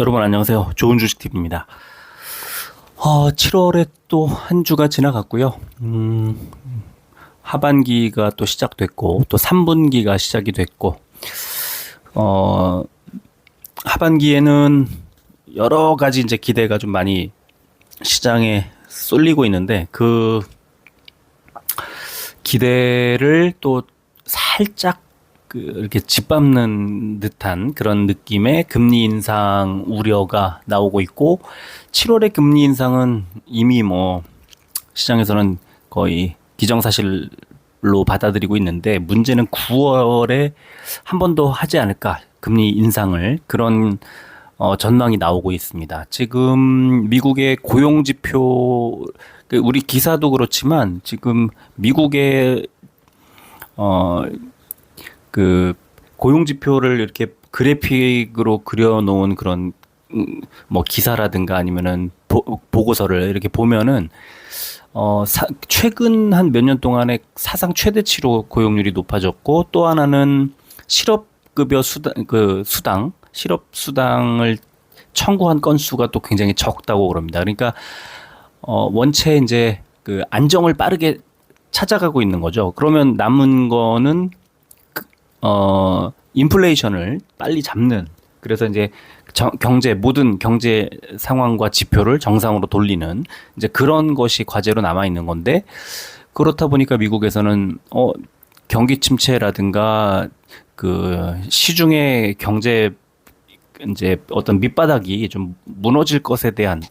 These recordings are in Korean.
여러분 안녕하세요. 좋은 주식 팁입니다. 7월에 또 한 주가 지나갔고요. 하반기가 또 시작됐고 또 3분기가 시작이 됐고 어, 하반기에는 여러 가지 이제 기대가 좀 많이 시장에 쏠리고 있는데 그 기대를 또 살짝 이렇게 짓밟는 듯한 그런 느낌의 금리 인상 우려가 나오고 있고 7월의 금리 인상은 이미 뭐 시장에서는 거의 기정사실로 받아들이고 있는데 문제는 9월에 한 번 더 하지 않을까 금리 인상을 그런 전망이 나오고 있습니다. 지금 미국의 고용지표 우리 기사도 그렇지만 지금 미국의 어, 그 고용 지표를 이렇게 그래픽으로 그려놓은 그런 뭐 기사라든가 아니면은 보고서를 이렇게 보면은 최근 한 몇 년 동안에 사상 최대치로 고용률이 높아졌고 또 하나는 실업급여 수당 실업 수당을 청구한 건수가 또 굉장히 적다고 그럽니다. 그러니까 원체 이제 그 안정을 빠르게 찾아가고 있는 거죠. 그러면 남은 거는 인플레이션을 빨리 잡는 그래서 이제 모든 경제 상황과 지표를 정상으로 돌리는 이제 그런 것이 과제로 남아 있는 건데 그렇다 보니까 미국에서는 경기 침체라든가 그 시중의 경제 이제 어떤 밑바닥이 좀 무너질 것에 대한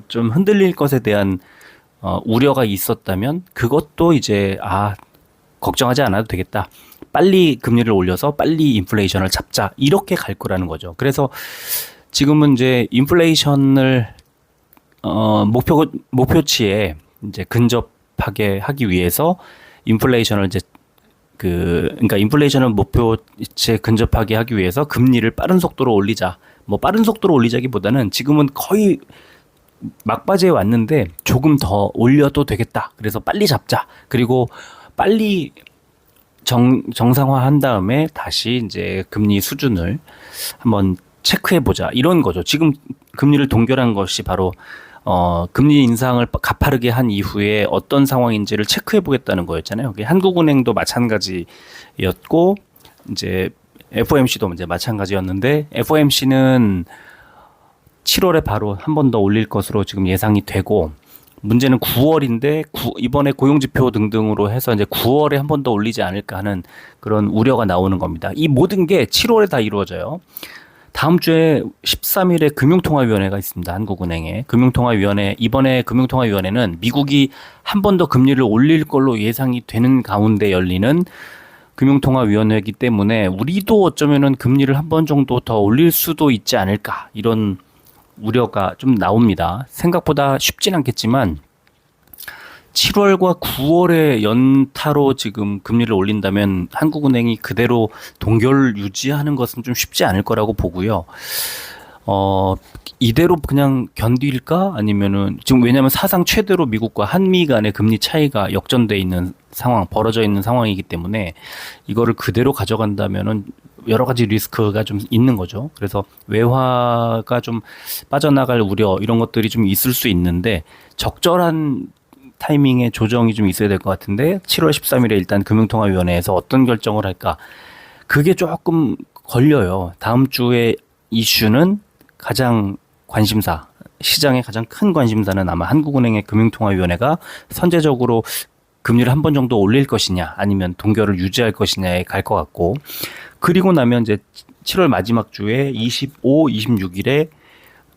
좀 흔들릴 것에 대한 우려가 있었다면 그것도 이제 걱정하지 않아도 되겠다. 빨리 금리를 올려서 빨리 인플레이션을 잡자. 이렇게 갈 거라는 거죠. 그래서 지금은 이제 인플레이션을 목표치에 이제 근접하게 하기 위해서 인플레이션을 이제 그러니까 인플레이션을 목표치에 근접하게 하기 위해서 금리를 빠른 속도로 올리자. 뭐 빠른 속도로 올리자기보다는 지금은 거의 막바지에 왔는데 조금 더 올려도 되겠다. 그래서 빨리 잡자. 그리고 빨리 정상화한 다음에 다시 이제 금리 수준을 한번 체크해 보자. 이런 거죠. 지금 금리를 동결한 것이 바로 금리 인상을 가파르게 한 이후에 어떤 상황인지를 체크해 보겠다는 거였잖아요. 한국은행도 마찬가지였고 이제 FOMC도 이제 마찬가지였는데 FOMC는 7월에 바로 한 번 더 올릴 것으로 지금 예상이 되고 문제는 9월인데 이번에 고용지표 등등으로 해서 이제 9월에 한 번 더 올리지 않을까 하는 그런 우려가 나오는 겁니다. 이 모든 게 7월에 다 이루어져요. 다음 주에 13일에 금융통화위원회가 있습니다. 한국은행에. 이번에 금융통화위원회는 미국이 한 번 더 금리를 올릴 걸로 예상이 되는 가운데 열리는 금융통화위원회이기 때문에 우리도 어쩌면은 금리를 한 번 정도 더 올릴 수도 있지 않을까 이런 우려가 좀 나옵니다. 생각보다 쉽진 않겠지만 7월과 9월의 연타로 지금 금리를 올린다면 한국은행이 그대로 동결 유지하는 것은 좀 쉽지 않을 거라고 보고요. 이대로 그냥 견딜까? 아니면은 지금 왜냐하면 사상 최대로 미국과 한미 간의 금리 차이가 역전돼 있는 상황, 벌어져 있는 상황이기 때문에 이거를 그대로 가져간다면은 여러 가지 리스크가 좀 있는 거죠. 그래서 외화가 좀 빠져나갈 우려 이런 것들이 좀 있을 수 있는데 적절한 타이밍에 조정이 좀 있어야 될 것 같은데 7월 13일에 일단 금융통화위원회에서 어떤 결정을 할까? 그게 조금 걸려요. 다음 주에 이슈는 가장 시장의 가장 큰 관심사는 아마 한국은행의 금융통화위원회가 선제적으로 금리를 한 번 정도 올릴 것이냐 아니면 동결을 유지할 것이냐에 갈 것 같고 그리고 나면 이제 7월 마지막 주에 25, 26일에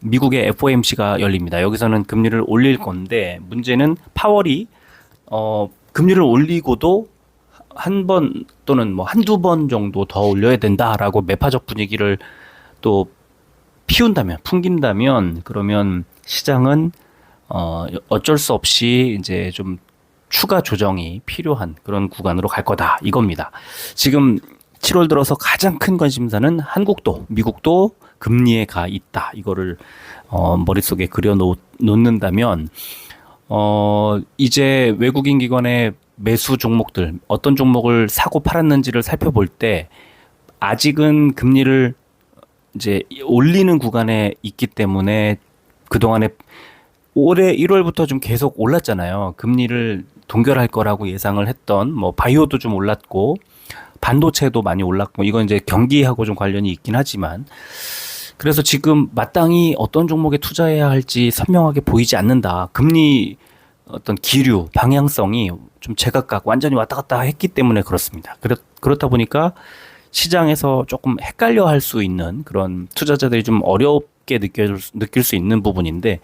미국의 FOMC가 열립니다. 여기서는 금리를 올릴 건데 문제는 파월이 금리를 올리고도 한 번 또는 뭐 한두 번 정도 더 올려야 된다라고 매파적 분위기를 또 풍긴다면 그러면 시장은 어쩔 수 없이 이제 좀 추가 조정이 필요한 그런 구간으로 갈 거다 이겁니다. 지금 7월 들어서 가장 큰 관심사는 한국도 미국도 금리에 가 있다. 이거를 머릿속에 그려 놓는다면 이제 외국인 기관의 매수 종목들 어떤 종목을 사고 팔았는지를 살펴볼 때 아직은 금리를 이제 올리는 구간에 있기 때문에 그동안에 올해 1월부터 좀 계속 올랐잖아요. 금리를 동결할 거라고 예상을 했던 뭐 바이오도 좀 올랐고 반도체도 많이 올랐고 이건 이제 경기하고 좀 관련이 있긴 하지만 그래서 지금 마땅히 어떤 종목에 투자해야 할지 선명하게 보이지 않는다. 금리 어떤 기류, 방향성이 좀 제각각 완전히 왔다 갔다 했기 때문에 그렇습니다. 그렇다 보니까 시장에서 조금 헷갈려 할 수 있는 그런 투자자들이 좀 어렵게 느낄 수 있는 부분인데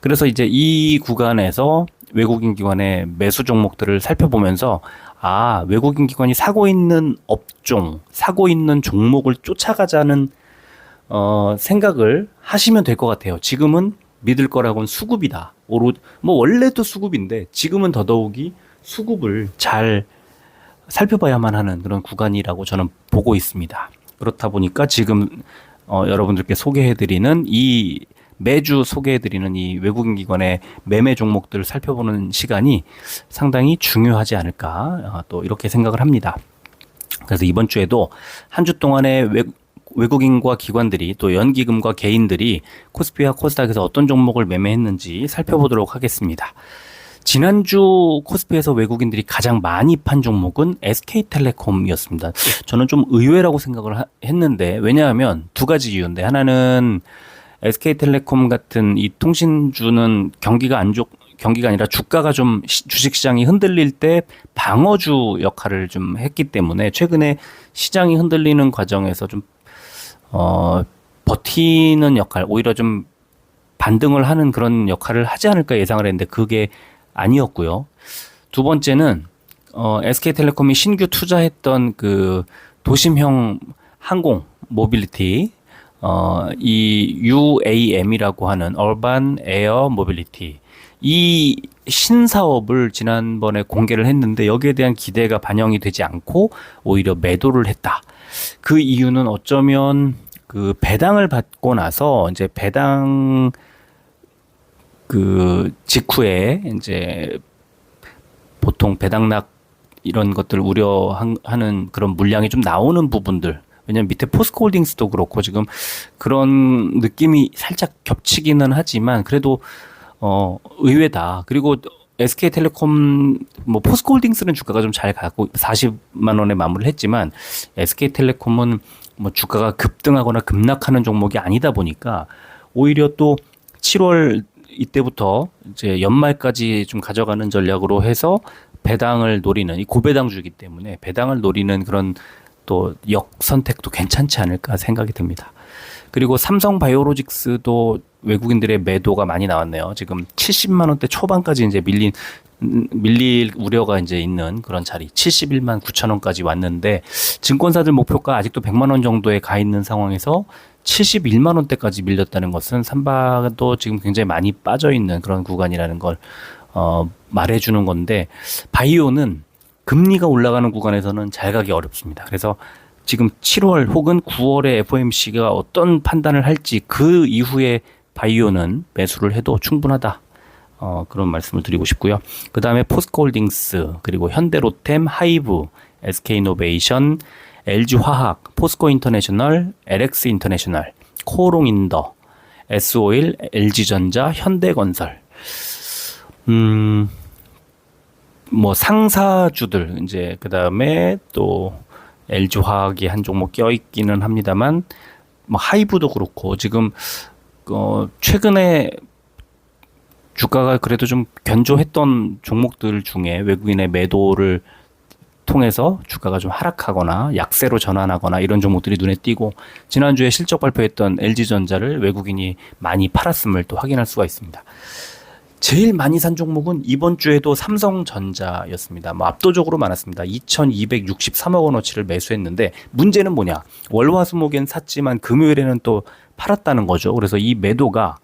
그래서 이제 이 구간에서 외국인 기관의 매수 종목들을 살펴보면서 아, 외국인 기관이 사고 있는 업종, 사고 있는 종목을 쫓아가자는 생각을 하시면 될 것 같아요. 지금은 믿을 거라고는 수급이다. 뭐 원래도 수급인데 지금은 더더욱이 수급을 잘 살펴봐야만 하는 그런 구간이라고 저는 보고 있습니다. 그렇다 보니까 지금 여러분들께 소개해드리는 매주 소개해드리는 이 외국인 기관의 매매 종목들을 살펴보는 시간이 상당히 중요하지 않을까 또 이렇게 생각을 합니다. 그래서 이번 주에도 한 주 동안에 외국인과 기관들이 또 연기금과 개인들이 코스피와 코스닥에서 어떤 종목을 매매했는지 살펴보도록 하겠습니다. 지난주 코스피에서 외국인들이 가장 많이 판 종목은 SK텔레콤이었습니다. 저는 좀 의외라고 생각을 했는데 왜냐하면 두 가지 이유인데 하나는 SK텔레콤 같은 이 통신주는 경기가 아니라 주가가 좀 주식시장이 흔들릴 때 방어주 역할을 좀 했기 때문에 최근에 시장이 흔들리는 과정에서 좀 버티는 역할, 오히려 좀 반등을 하는 그런 역할을 하지 않을까 예상을 했는데 그게 아니었고요. 두 번째는 SK텔레콤이 신규 투자했던 그 도심형 항공 모빌리티 이 UAM이라고 하는 Urban Air Mobility 이 신사업을 지난번에 공개를 했는데 여기에 대한 기대가 반영이 되지 않고 오히려 매도를 했다. 그 이유는 어쩌면 그 배당을 받고 나서 이제 배당 그 직후에 이제 보통 배당락 이런 것들 우려하는 그런 물량이 좀 나오는 부분들 왜냐면 밑에 포스코홀딩스도 그렇고 지금 그런 느낌이 살짝 겹치기는 하지만 그래도 의외다. 그리고 SK텔레콤 뭐 포스코홀딩스는 주가가 좀 잘 가고 40만 원에 마무리를 했지만 SK텔레콤은 뭐 주가가 급등하거나 급락하는 종목이 아니다 보니까 오히려 또 7월 이때부터 이제 연말까지 좀 가져가는 전략으로 해서 배당을 노리는 이 고배당주이기 때문에 배당을 노리는 그런 또 역선택도 괜찮지 않을까 생각이 듭니다. 그리고 삼성바이오로직스도 외국인들의 매도가 많이 나왔네요. 지금 70만 원대 초반까지 이제 밀릴 우려가 이제 있는 그런 자리 71만 9천 원까지 왔는데 증권사들 목표가 아직도 100만 원 정도에 가 있는 상황에서 71만 원대까지 밀렸다는 것은 삼바도 지금 굉장히 많이 빠져 있는 그런 구간이라는 걸 말해주는 건데 바이오는 금리가 올라가는 구간에서는 잘 가기 어렵습니다. 그래서 지금 7월 혹은 9월에 FOMC가 어떤 판단을 할지 그 이후에 바이오는 매수를 해도 충분하다. 그런 말씀을 드리고 싶고요. 그 다음에 포스코홀딩스, 그리고 현대로템, 하이브, SK이노베이션, LG화학, 포스코인터내셔널, LX인터내셔널, 코오롱인더, S오일, LG전자, 현대건설. 뭐 상사주들 이제 그 다음에 또 LG화학이 한 종목 껴있기는 합니다만 뭐 하이브도 그렇고 지금 최근에 주가가 그래도 좀 견조했던 종목들 중에 외국인의 매도를 통해서 주가가 좀 하락하거나 약세로 전환하거나 이런 종목들이 눈에 띄고 지난주에 실적 발표했던 LG전자를 외국인이 많이 팔았음을 또 확인할 수가 있습니다. 제일 많이 산 종목은 이번 주에도 삼성전자였습니다. 뭐 압도적으로 많았습니다. 2,263억 원어치를 매수했는데 문제는 뭐냐? 월화수목엔 샀지만 금요일에는 또 팔았다는 거죠. 그래서 이 매도가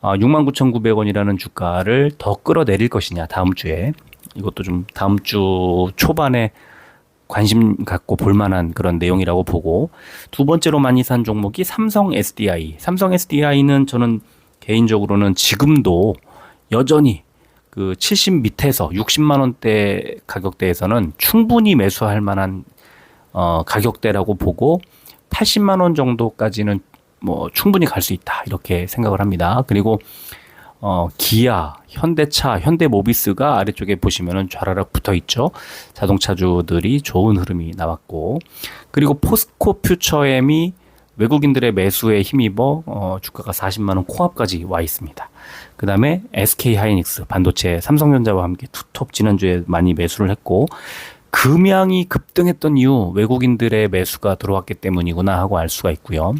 69,900원이라는 주가를 더 끌어내릴 것이냐 다음 주에 이것도 좀 다음 주 초반에 관심 갖고 볼만한 그런 내용이라고 보고 두 번째로 많이 산 종목이 삼성 SDI. 삼성 SDI는 저는 개인적으로는 지금도 여전히 그 70 밑에서 60만 원대 가격대에서는 충분히 매수할 만한 가격대라고 보고 80만 원 정도까지는 뭐 충분히 갈 수 있다 이렇게 생각을 합니다. 그리고 기아, 현대차, 현대모비스가 아래쪽에 보시면은 좌라락 붙어 있죠. 자동차주들이 좋은 흐름이 나왔고, 그리고 포스코 퓨처엠이 외국인들의 매수에 힘입어 주가가 40만 원 코앞까지 와 있습니다. 그 다음에 SK 하이닉스, 반도체, 삼성전자와 함께 투톱 지난주에 많이 매수를 했고, 금양이 급등했던 이유 외국인들의 매수가 들어왔기 때문이구나 하고 알 수가 있고요.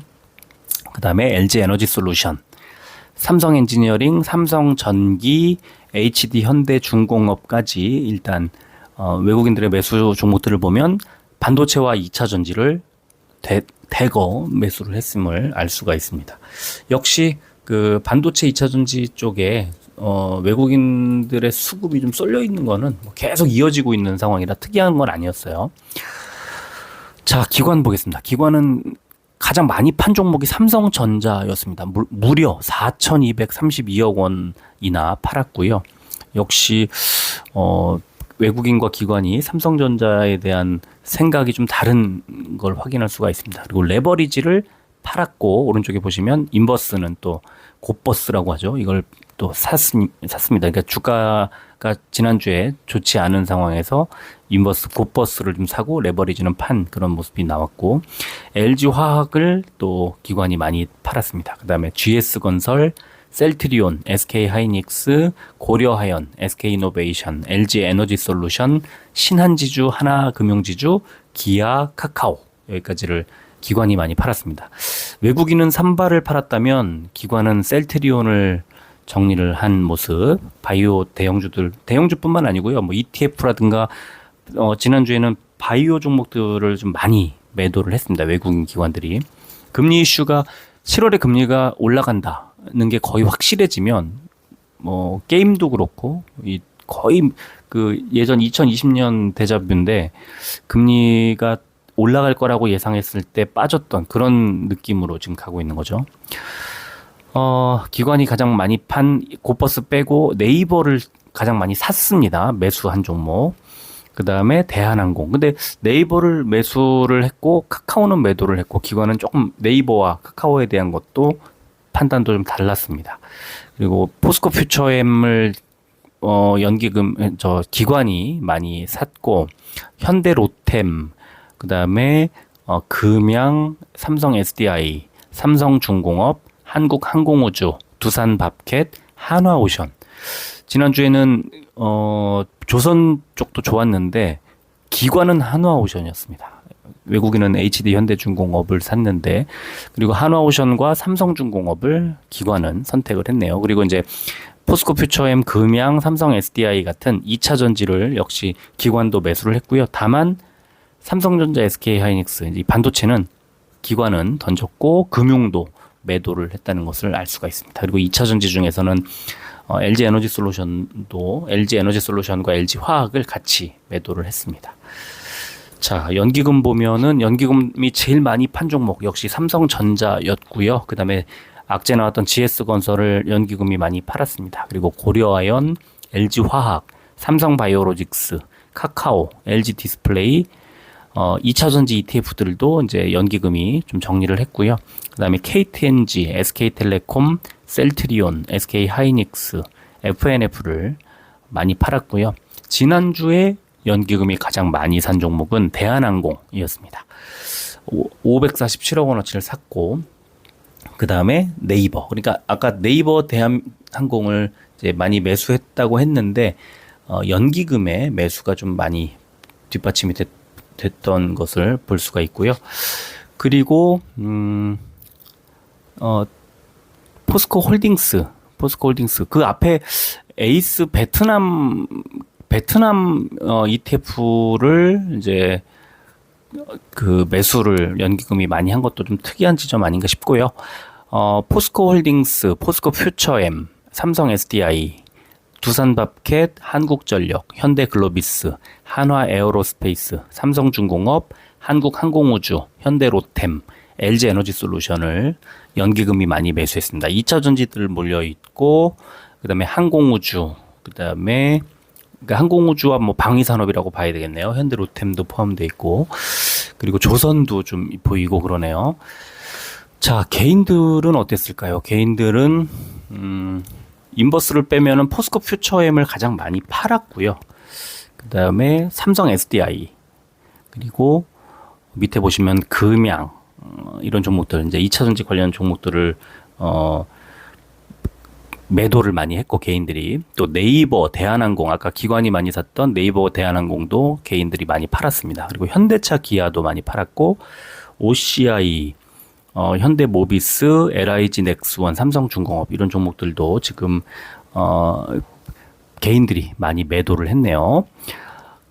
그 다음에 LG 에너지 솔루션, 삼성 엔지니어링, 삼성 전기, HD 현대중공업까지 일단 외국인들의 매수 종목들을 보면 반도체와 2차 전지를 대거 매수를 했음을 알 수가 있습니다. 역시 그 반도체 2차 전지 쪽에 외국인들의 수급이 좀 쏠려 있는 거는 계속 이어지고 있는 상황이라 특이한 건 아니었어요. 자, 기관 보겠습니다. 기관은 가장 많이 판 종목이 삼성전자였습니다. 무려 4,232억 원이나 팔았고요. 역시 외국인과 기관이 삼성전자에 대한 생각이 좀 다른 걸 확인할 수가 있습니다. 그리고 레버리지를 팔았고, 오른쪽에 보시면 인버스는 또 곧버스라고 하죠. 이걸 또 샀습니다. 그러니까 주가가 지난주에 좋지 않은 상황에서 인버스 곧버스를 좀 사고 레버리지는 판 그런 모습이 나왔고, LG화학을 또 기관이 많이 팔았습니다. 그 다음에 GS건설, 셀트리온, SK하이닉스, 고려하연, SK이노베이션, LG에너지솔루션, 신한지주, 하나금융지주, 기아, 카카오 여기까지를 기관이 많이 팔았습니다. 외국인은 산발을 팔았다면 기관은 셀트리온을 정리를 한 모습. 바이오 대형주뿐만 아니고요. 뭐 ETF라든가 지난주에는 바이오 종목들을 좀 많이 매도를 했습니다. 외국인 기관들이. 금리 이슈가 7월에 금리가 올라간다는 게 거의 확실해지면 뭐 게임도 그렇고 거의 그 예전 2020년 데자뷰인데 금리가 올라갈 거라고 예상했을 때 빠졌던 그런 느낌으로 지금 가고 있는 거죠. 기관이 가장 많이 판 곧버스 빼고 네이버를 가장 많이 샀습니다. 매수한 종목. 그 다음에 대한항공. 근데 네이버를 매수를 했고 카카오는 매도를 했고, 기관은 조금 네이버와 카카오에 대한 것도 판단도 좀 달랐습니다. 그리고 포스코 퓨처엠을 기관이 많이 샀고, 현대 로템, 그 다음에 금양, 삼성 SDI, 삼성중공업, 한국항공우주, 두산밥켓, 한화오션. 지난주에는 조선 쪽도 좋았는데 기관은 한화오션이었습니다. 외국인은 HD 현대중공업을 샀는데, 그리고 한화오션과 삼성중공업을 기관은 선택을 했네요. 그리고 이제 포스코 퓨처엠, 금양, 삼성 SDI 같은 2차 전지를 역시 기관도 매수를 했고요. 다만 삼성전자, SK하이닉스, 이 반도체는 기관은 던졌고 금융도 매도를 했다는 것을 알 수가 있습니다. 그리고 2차 전지 중에서는 LG에너지솔루션과 LG화학을 같이 매도를 했습니다. 자, 연기금 보면은 연기금이 제일 많이 판 종목 역시 삼성전자였고요. 그 다음에 악재 나왔던 GS건설을 연기금이 많이 팔았습니다. 그리고 고려아연, LG화학, 삼성바이오로직스, 카카오, LG디스플레이, 2차 전지 ETF들도 이제 연기금이 좀 정리를 했고요. 그 다음에 KTNG, SK텔레콤, 셀트리온, SK하이닉스, FNF를 많이 팔았고요. 지난주에 연기금이 가장 많이 산 종목은 대한항공이었습니다. 547억 원어치를 샀고, 그 다음에 네이버. 그러니까 아까 네이버 대한항공을 이제 많이 매수했다고 했는데, 연기금의 매수가 좀 많이 뒷받침이 됐던 것을 볼 수가 있고요. 그리고 포스코 홀딩스 그 앞에 에이스 베트남 ETF를 이제 그 매수를 연기금이 많이 한 것도 좀 특이한 지점 아닌가 싶고요. 포스코 홀딩스, 포스코 퓨처엠, 삼성 SDI, 두산밥켓, 한국전력, 현대글로비스, 한화에어로스페이스, 삼성중공업, 한국항공우주, 현대로템, LG에너지솔루션을 연기금이 많이 매수했습니다. 2차 전지들 몰려있고, 그 다음에 항공우주, 그 다음에 그러니까 항공우주와 뭐 방위산업이라고 봐야 되겠네요. 현대로템도 포함되어 있고, 그리고 조선도 좀 보이고 그러네요. 자, 개인들은 어땠을까요? 개인들은 인버스를 빼면은 포스코 퓨처엠을 가장 많이 팔았고요. 그다음에 삼성 SDI, 그리고 밑에 보시면 금양, 이런 종목들, 이제 2차전지 관련 종목들을 매도를 많이 했고, 개인들이. 또 네이버, 대한항공, 아까 기관이 많이 샀던 네이버, 대한항공도 개인들이 많이 팔았습니다. 그리고 현대차, 기아도 많이 팔았고, OCI, 현대모비스, LIG 넥스원, 삼성중공업, 이런 종목들도 지금 개인들이 많이 매도를 했네요.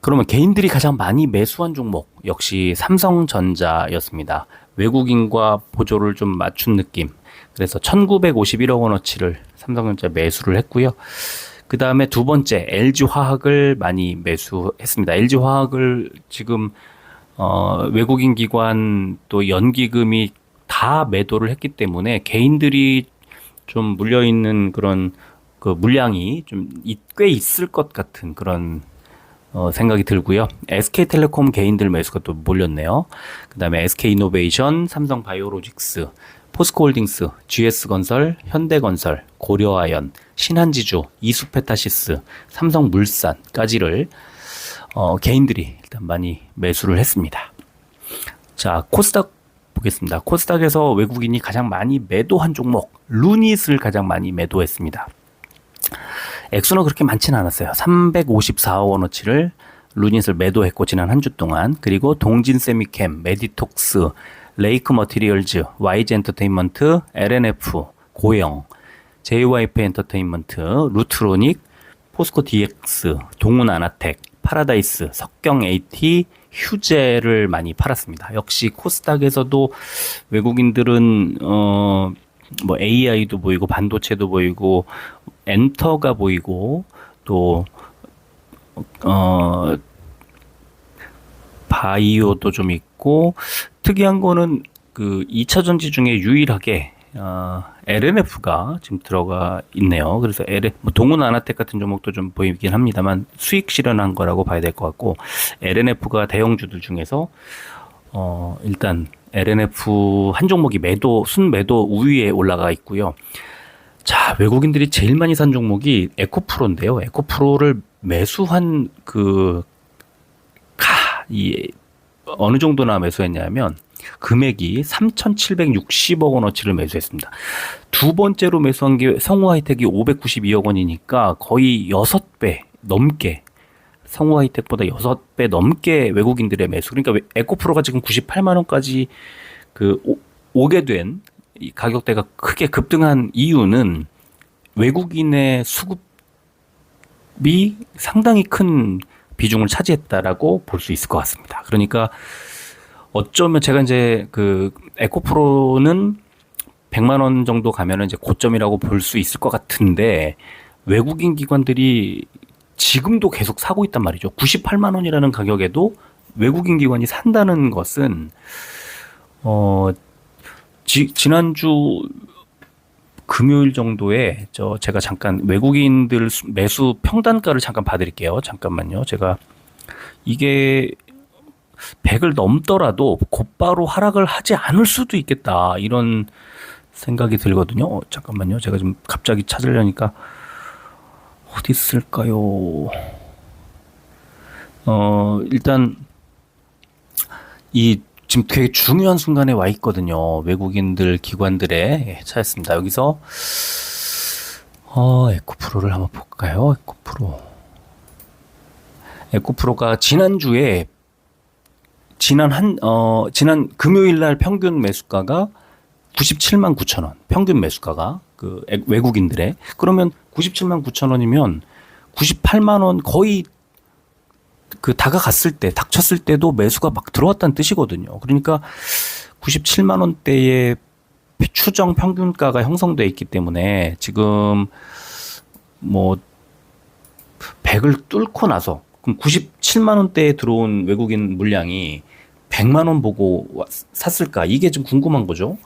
그러면 개인들이 가장 많이 매수한 종목 역시 삼성전자였습니다. 외국인과 보조를 좀 맞춘 느낌. 그래서 1951억 원어치를 삼성전자 매수를 했고요. 그 다음에 두 번째 LG화학을 많이 매수했습니다. LG화학을 지금 외국인 기관 또 연기금이 다 매도를 했기 때문에 개인들이 좀 물려있는 그런 그 물량이 좀 꽤 있을 것 같은 그런 생각이 들고요. SK텔레콤 개인들 매수가 또 몰렸네요. 그 다음에 SK이노베이션, 삼성바이오로직스, 포스코홀딩스, GS건설, 현대건설, 고려아연, 신한지주, 이수페타시스, 삼성물산까지를 개인들이 일단 많이 매수를 했습니다. 자, 코스닥 보겠습니다. 코스닥에서 외국인이 가장 많이 매도한 종목, 루닛을 가장 많이 매도했습니다. 액수는 그렇게 많지는 않았어요. 354억 원어치를 루닛을 매도했고, 지난 한 주 동안. 그리고 동진세미캠, 메디톡스, 레이크 머티리얼즈, YG 엔터테인먼트, LNF, 고영, JYP 엔터테인먼트, 루트로닉, 포스코 DX, 동훈 아나텍, 파라다이스, 석경 AT, 휴재를 많이 팔았습니다. 역시 코스닥에서도 외국인들은 뭐 AI도 보이고 반도체도 보이고 엔터가 보이고 또 바이오도 좀 있고, 특이한 거는 그 2차 전지 중에 유일하게 LNF가 지금 들어가 있네요. 그래서 뭐 동훈 아나텍 같은 종목도 좀 보이긴 합니다만 수익 실현한 거라고 봐야 될 것 같고, LNF가 대형주들 중에서 일단 LNF 한 종목이 순매도 우위에 올라가 있고요. 자, 외국인들이 제일 많이 산 종목이 에코프로인데요. 에코프로를 매수한 어느 정도나 매수했냐면 금액이 3,760억 원어치를 매수했습니다. 두 번째로 매수한 게 성우하이텍이 592억 원이니까 거의 6배 넘게, 성우하이텍보다 6배 넘게 외국인들의 매수. 그러니까 에코프로가 지금 98만 원까지 오게 된 이 가격대가 크게 급등한 이유는 외국인의 수급이 상당히 큰 비중을 차지했다라고 볼 수 있을 것 같습니다. 그러니까 어쩌면 제가 이제 에코프로는 100만 원 정도 가면은 이제 고점이라고 볼 수 있을 것 같은데, 외국인 기관들이 지금도 계속 사고 있단 말이죠. 98만 원이라는 가격에도 외국인 기관이 산다는 것은 지난주 금요일 정도에 제가 잠깐 외국인들 매수 평단가를 잠깐 봐드릴게요. 잠깐만요. 제가 이게 100을 넘더라도 곧바로 하락을 하지 않을 수도 있겠다, 이런 생각이 들거든요. 잠깐만요. 제가 좀 갑자기 찾으려니까 어디 있을까요? 일단 지금 되게 중요한 순간에 와 있거든요. 외국인들 기관들의. 찾았습니다. 여기서 에코프로를 한번 볼까요? 에코프로가 지난주에 지난 금요일 날 평균 매수가가 97만 9천 원. 평균 매수가가 외국인들의. 그러면 97만 9천 원이면 98만 원 거의 닥쳤을 때도 매수가 막 들어왔다는 뜻이거든요. 그러니까 97만 원대의 추정 평균가가 형성돼 있기 때문에 지금 뭐 100을 뚫고 나서, 그럼 97만 원대에 들어온 외국인 물량이 100만 원 보고 샀을까? 이게 좀 궁금한 거죠.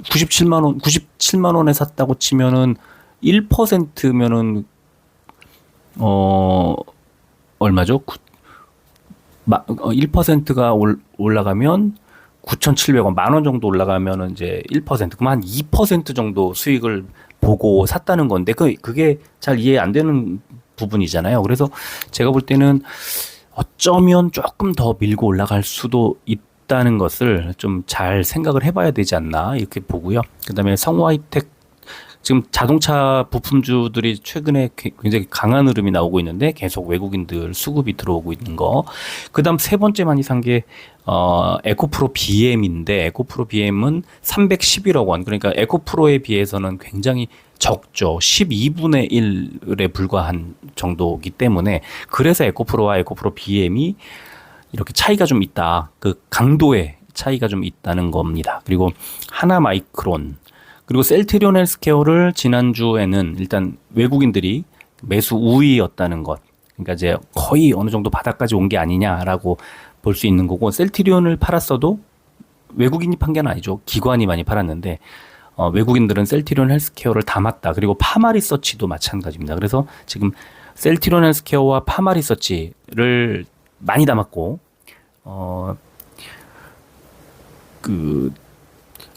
97만 원에 샀다고 치면은 1%면은 얼마죠? 1%가 올라가면 9,700원, 만 원 정도 올라가면은 이제 1%, 그럼 한 2% 정도 수익을 보고 샀다는 건데, 그게 잘 이해 안 되는 부분이잖아요. 그래서 제가 볼 때는 어쩌면 조금 더 밀고 올라갈 수도 있다는 것을 좀 잘 생각을 해봐야 되지 않나, 이렇게 보고요. 그 다음에 성우하이텍, 지금 자동차 부품주들이 최근에 굉장히 강한 흐름이 나오고 있는데 계속 외국인들 수급이 들어오고 있는 거. 그다음 세 번째 많이 산 게 에코프로 BM인데, 에코프로 BM은 311억 원. 그러니까 에코프로에 비해서는 굉장히 적죠. 12분의 1에 불과한 정도이기 때문에, 그래서 에코프로와 에코프로 BM이 이렇게 차이가 좀 있다. 그 강도의 차이가 좀 있다는 겁니다. 그리고 하나마이크론, 그리고 셀트리온 헬스케어를 지난주에는 일단 외국인들이 매수 우위였다는 것. 그러니까 이제 거의 어느 정도 바닥까지 온 게 아니냐라고 볼 수 있는 거고, 셀트리온을 팔았어도 외국인이 판 게 아니죠. 기관이 많이 팔았는데, 외국인들은 셀트리온 헬스케어를 담았다. 그리고 파마리서치도 마찬가지입니다. 그래서 지금 셀트리온 헬스케어와 파마리서치를 많이 담았고,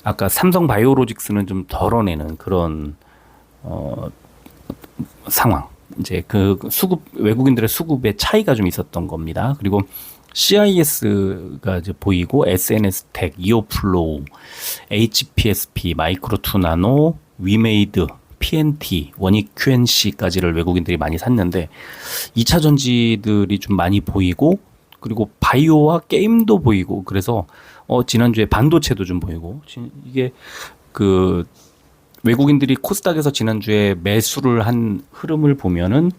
아까 삼성 바이오로직스는 좀 덜어내는 그런 상황. 이제 그 수급, 외국인들의 수급의 차이가 좀 있었던 겁니다. 그리고 CIS가 이제 보이고, SNS텍, 이오플로우, HPSP, 마이크로투나노, 위메이드, PNT, 원익 QNC까지를 외국인들이 많이 샀는데, 2차 전지들이 좀 많이 보이고, 그리고 바이오와 게임도 보이고, 그래서 지난주에 반도체도 좀 보이고, 이게 그 외국인들이 코스닥에서 지난주에 매수를 한 흐름을 보면은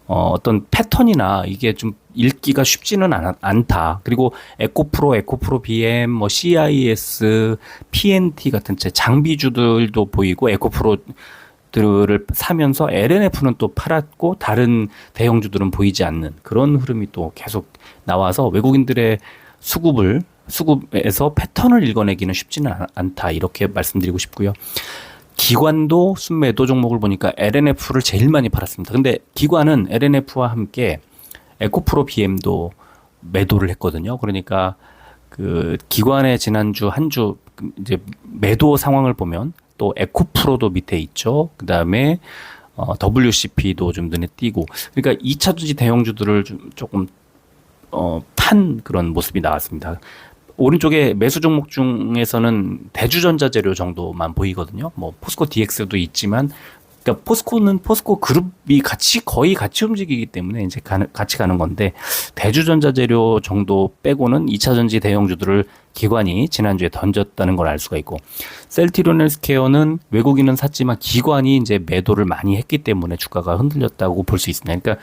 어떤 패턴이나 이게 좀 읽기가 쉽지는 않다. 그리고 에코프로 BM, 뭐 CIS, PNT 같은 장비주들도 보이고, 에코프로들을 사면서 LNF는 또 팔았고, 다른 대형주들은 보이지 않는 그런 흐름이 또 계속 나와서 외국인들의 수급에서 패턴을 읽어내기는 쉽지는 않다, 이렇게 말씀드리고 싶고요. 기관도 순매도 종목을 보니까 LNF를 제일 많이 팔았습니다. 근데 기관은 LNF와 함께 에코프로 BM도 매도를 했거든요. 그러니까 그 기관의 지난주 한 주 이제 매도 상황을 보면 또 에코프로도 밑에 있죠. 그 다음에 WCP도 좀 눈에 띄고, 그러니까 2차 전지 대형주들을 조금 탄 그런 모습이 나왔습니다. 오른쪽에 매수 종목 중에서는 대주전자재료 정도만 보이거든요. 뭐 포스코 DX도 있지만, 그러니까 포스코는 포스코 그룹이 거의 같이 움직이기 때문에 이제 같이 가는 건데, 대주전자재료 정도 빼고는 2차 전지 대형주들을 기관이 지난주에 던졌다는 걸 알 수가 있고, 셀트리온 헬스케어는 외국인은 샀지만 기관이 이제 매도를 많이 했기 때문에 주가가 흔들렸다고 볼 수 있습니다. 그러니까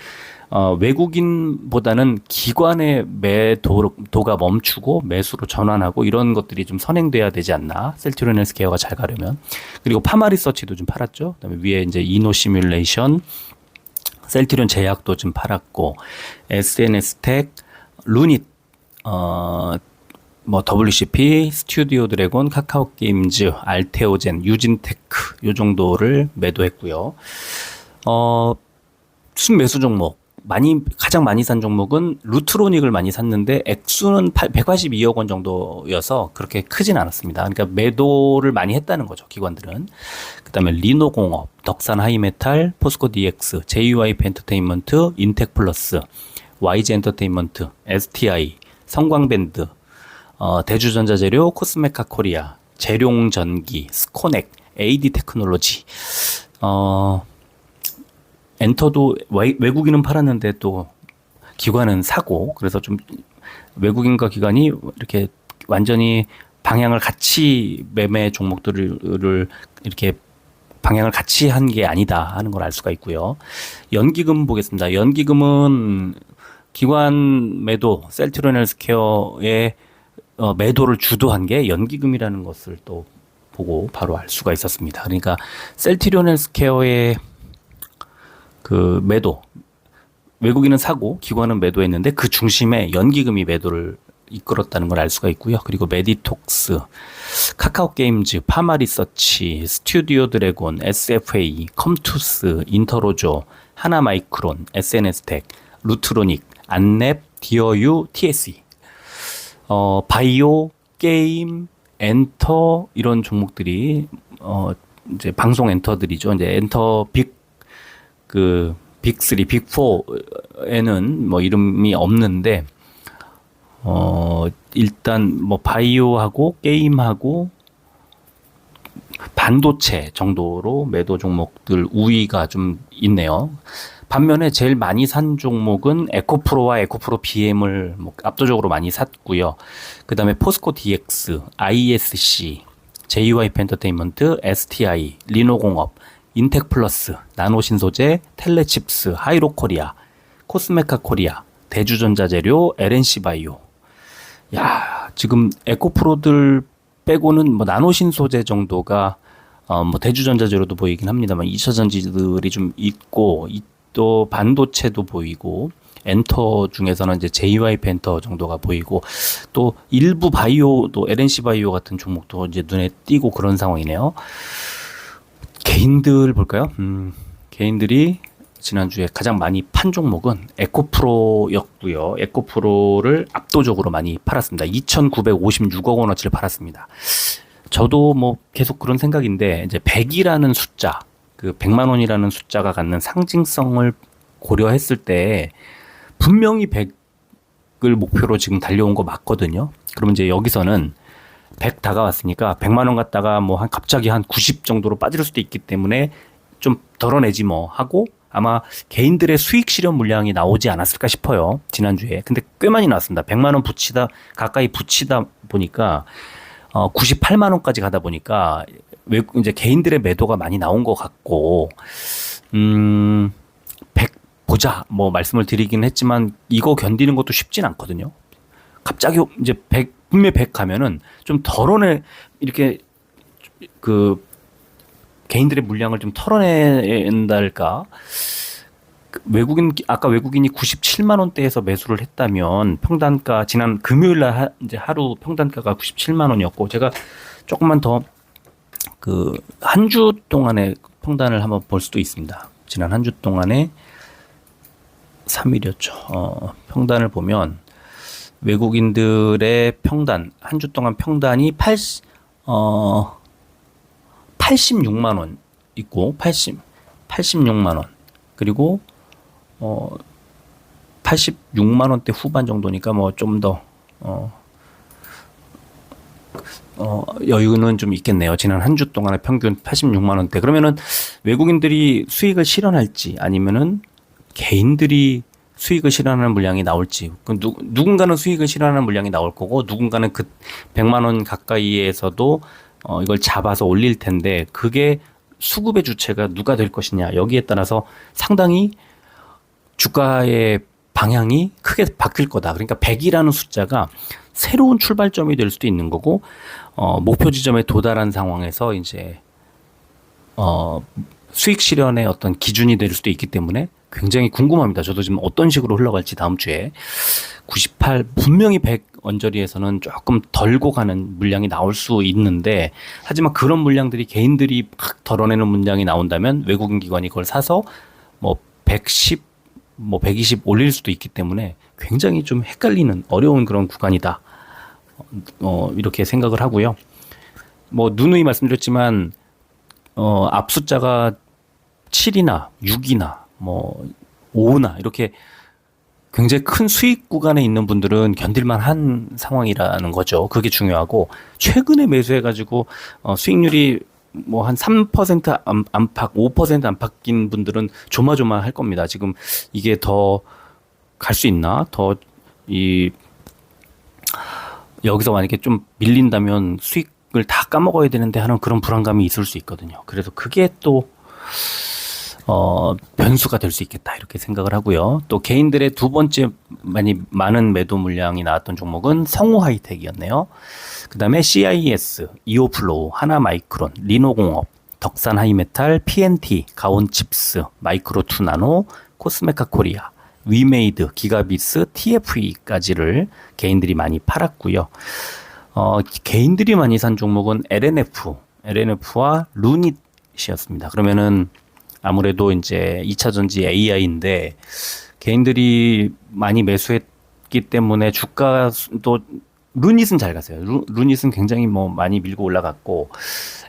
외국인보다는 기관의 매도가 멈추고 매수로 전환하고, 이런 것들이 좀 선행돼야 되지 않나, 셀트리온 헬스케어가 잘 가려면. 그리고 파마리서치도 좀 팔았죠. 그다음에 위에 이제 이노시뮬레이션, 셀트리온 제약도 좀 팔았고, SNS텍, 루닛, 뭐 WCP, 스튜디오 드래곤, 카카오 게임즈, 알테오젠, 유진테크 요 정도를 매도했고요. 순매수 종목 가장 많이 산 종목은 루트로닉을 많이 샀는데, 액수는 182억 원 정도여서 그렇게 크진 않았습니다. 그러니까 매도를 많이 했다는 거죠, 기관들은. 그다음에 리노공업, 덕산 하이메탈, 포스코 DX, JYP 엔터테인먼트, 인텍플러스, YG 엔터테인먼트, STI, 성광밴드, 대주전자재료, 코스메카 코리아, 재룡전기, 스코넥, AD 테크놀로지. 엔터도 외국인은 팔았는데 또 기관은 사고, 그래서 좀 외국인과 기관이 이렇게 완전히 방향을 같이, 매매 종목들을 이렇게 방향을 같이 한 게 아니다 하는 걸 알 수가 있고요. 연기금 보겠습니다. 연기금은 기관 매도, 셀트리온 헬스케어의 매도를 주도한 게 연기금이라는 것을 또 보고 바로 알 수가 있었습니다. 그러니까 셀트리온 헬스케어의 그 매도, 외국인은 사고 기관은 매도했는데 그 중심에 연기금이 매도를 이끌었다는 걸 알 수가 있고요. 그리고 메디톡스, 카카오 게임즈, 파마리서치, 스튜디오 드래곤, SFA, 컴투스, 인터로조, 하나마이크론, SNS텍, 루트로닉, 안랩, 디어유, TSE. 바이오, 게임, 엔터 이런 종목들이 이제 방송 엔터들이죠. 이제 엔터 빅3, 빅4에는 뭐 이름이 없는데 일단 뭐 바이오하고 게임하고 반도체 정도로 매도 종목들 우위가 좀 있네요. 반면에 제일 많이 산 종목은 에코프로와 에코프로 BM을 뭐 압도적으로 많이 샀고요. 그 다음에 포스코 DX, ISC, JYP 엔터테인먼트, STI, 리노공업, 인텍플러스, 나노신소재, 텔레칩스, 하이로코리아, 코스메카 코리아, 대주전자재료, LNC바이오. 야, 지금 에코프로들 빼고는 뭐 나노신소재 정도가 뭐 대주전자재료도 보이긴 합니다만 2차전지들이 좀 있고 또 반도체도 보이고 엔터 중에서는 이제 JYP 엔터 정도가 보이고 또 일부 바이오도 LNC 바이오 같은 종목도 이제 눈에 띄고 그런 상황이네요. 개인들 볼까요? 개인들이 지난주에 가장 많이 판 종목은 에코프로였고요. 에코프로를 압도적으로 많이 팔았습니다. 2,956억 원어치를 팔았습니다. 저도 뭐 계속 그런 생각인데 이제 100이라는 숫자, 그 100만 원이라는 숫자가 갖는 상징성을 고려했을 때 분명히 100을 목표로 지금 달려온 거 맞거든요. 그러면 이제 여기서는 100 다가왔으니까 100만 원 갖다가 뭐 한 갑자기 한 90 정도로 빠질 수도 있기 때문에 좀 덜어내지 뭐 하고 아마 개인들의 수익 실현 물량이 나오지 않았을까 싶어요. 지난주에. 근데 꽤 많이 나왔습니다. 100만 원 가까이 붙이다 보니까 98만 원까지 가다 보니까 이제 개인들의 매도가 많이 나온 것 같고 100 보자 뭐 말씀을 드리긴 했지만 이거 견디는 것도 쉽진 않거든요. 갑자기 이제 100 분명 100 가면은 좀 덜어내 이렇게 그 개인들의 물량을 좀 털어낸달까. 아까 외국인이 97만 원대에서 매수를 했다면 평단가 지난 금요일 날 이제 하루 평단가가 97만 원이었고 제가 조금만 더 그 한 주 동안의 평단을 한번 볼 수도 있습니다. 지난 한 주 동안에 3일이었죠. 평단을 보면 외국인들의 평단 한 주 동안 평단이 86만 원 있고 86만 원 그리고 86만 원대 후반 정도니까 뭐 좀 더 여유는 좀 있겠네요. 지난 한 주 동안의 평균 86만 원대. 그러면은 외국인들이 수익을 실현할지 아니면은 개인들이 수익을 실현하는 물량이 나올지. 누군가는 수익을 실현하는 물량이 나올 거고 누군가는 그 100만 원 가까이에서도 이걸 잡아서 올릴 텐데 그게 수급의 주체가 누가 될 것이냐. 여기에 따라서 상당히 주가의 방향이 크게 바뀔 거다. 그러니까 100이라는 숫자가 새로운 출발점이 될 수도 있는 거고 목표 지점에 도달한 상황에서 이제 수익 실현의 어떤 기준이 될 수도 있기 때문에 굉장히 궁금합니다. 저도 지금 어떤 식으로 흘러갈지 다음 주에 98 분명히 100 언저리에서는 조금 덜고 가는 물량이 나올 수 있는데 하지만 그런 물량들이 개인들이 막 덜어내는 물량이 나온다면 외국인 기관이 그걸 사서 뭐 110, 뭐 120 올릴 수도 있기 때문에 굉장히 좀 헷갈리는 어려운 그런 구간이다. 이렇게 생각을 하고요. 뭐 누누이 말씀드렸지만 앞 숫자가 7이나 6이나 뭐 5나 이렇게 굉장히 큰 수익 구간에 있는 분들은 견딜만 한 상황이라는 거죠. 그게 중요하고 최근에 매수해가지고 수익률이 뭐 한 3% 안팎, 5% 안팎인 분들은 조마조마할 겁니다. 지금 이게 더 갈 수 있나? 여기서 만약에 좀 밀린다면 수익을 다 까먹어야 되는데 하는 그런 불안감이 있을 수 있거든요. 그래서 그게 또 변수가 될 수 있겠다 이렇게 생각을 하고요. 또 개인들의 두 번째 많은 매도 물량이 나왔던 종목은 성우 하이텍이었네요. 그 다음에 CIS, 이오플로우, 하나마이크론, 리노공업, 덕산 하이메탈, PNT, 가온칩스, 마이크로투나노, 코스메카 코리아, 위메이드, 기가비스, TFE까지를 개인들이 많이 팔았고요. 개인들이 많이 산 종목은 LNF와 루닛이었습니다. 그러면은 아무래도 이제 2차 전지 AI인데 개인들이 많이 매수했기 있기 때문에 주가도 루닛은 잘 갔어요. 루닛은 굉장히 뭐 많이 밀고 올라갔고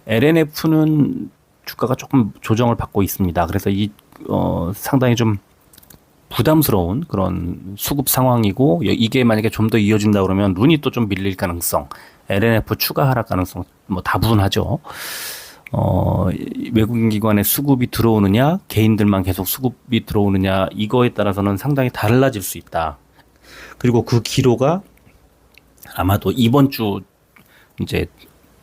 LNF는 주가가 조금 조정을 받고 있습니다. 그래서 상당히 좀 부담스러운 그런 수급 상황이고 이게 만약에 좀 더 이어진다 그러면 루닛도 좀 밀릴 가능성, LNF 추가 하락 가능성 뭐 다분하죠. 외국인 기관의 수급이 들어오느냐, 개인들만 계속 수급이 들어오느냐, 이거에 따라서는 상당히 달라질 수 있다. 그리고 그 기로가 아마도 이번 주 이제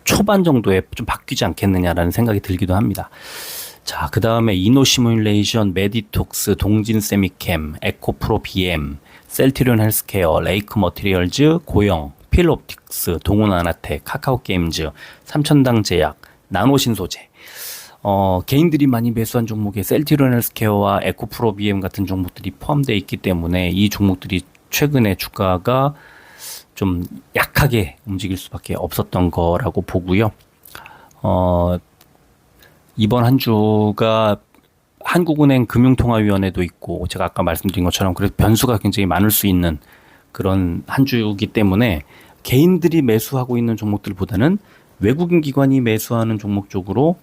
초반 정도에 좀 바뀌지 않겠느냐라는 생각이 들기도 합니다. 자, 그 다음에 이노시뮬레이션, 메디톡스, 동진 세미캠, 에코프로 BM, 셀트리온 헬스케어, 레이크 머티리얼즈, 고영, 필옵틱스, 동훈아나텍, 카카오게임즈, 삼천당 제약, 나노신소재. 개인들이 많이 매수한 종목에 셀트리온 헬스케어와 에코프로 BM 같은 종목들이 포함되어 있기 때문에 이 종목들이 최근에 주가가 좀 약하게 움직일 수밖에 없었던 거라고 보고요. 이번 한 주가 한국은행 금융통화위원회도 있고 제가 아까 말씀드린 것처럼 그래서 변수가 굉장히 많을 수 있는 그런 한 주이기 때문에 개인들이 매수하고 있는 종목들보다는 외국인 기관이 매수하는 종목 쪽으로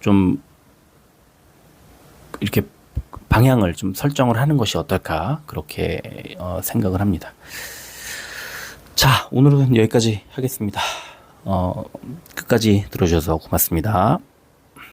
좀 이렇게 방향을 좀 설정을 하는 것이 어떨까 그렇게 생각을 합니다. 자, 오늘은 여기까지 하겠습니다. 끝까지 들어주셔서 고맙습니다.